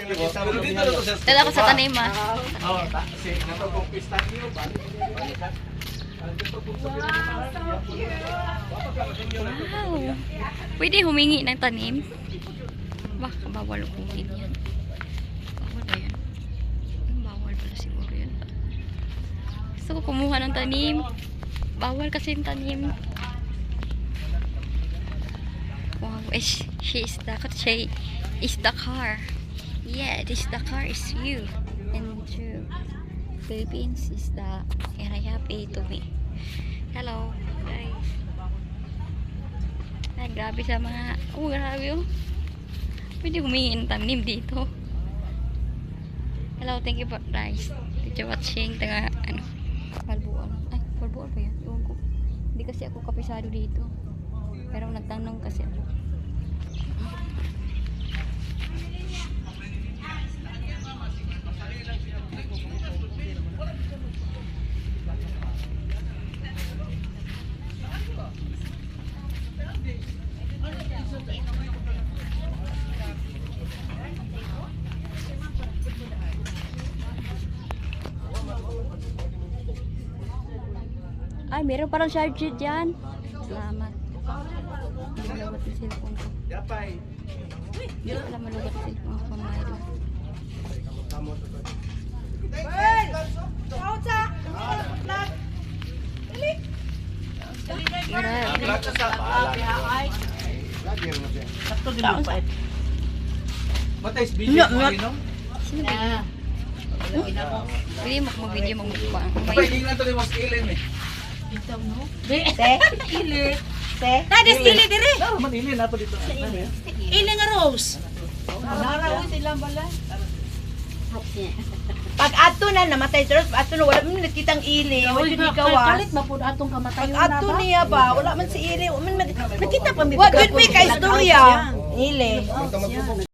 Dala ko sa tanim ah. Oo, kasi natapong pista niyo, balikan. Wow. Pwede humingi ng tanim. Baka bawal kunin yan. Bawal ba yan? Bawal pala siguro yan. Gusto ko kumuha ng tanim. Bawal kasi yung tanim. Wow, she is the car. Yeah, the car is you. And true. Philippines is the area happy to me. Hello, guys. Ay, grabe sa mga... Oh, grabe oh. Pwede humingi ng tanim dito. Hello, thank you for guys. Thank you watching. Taga, ano, Balbuol. Ay, Balbuol ba yan? Ewan ko. Hindi kasi ako kapisado dito. Pero nagtanong kasi ako. Ay, meron parang charger dyan. Salamat. Hindi malugat yung cellphone ko. Hindi pala malugat yung cellphone ko. Matay video mo no? Sino ba? Pwede mag-video mag-mukbang. Patay hindi na to ni mas kilin eh. Tadi stili diri. Manili na to dito. Ili nga rose. Pag ato na namatay Charles, ato na wala man nakitang ili, wala jud gawas. Kalit ba pud atong kamatayon Pag na ato ba? niya ba, wala man si ili, nakita pa mi. Wa jud mi ka istorya. Ili.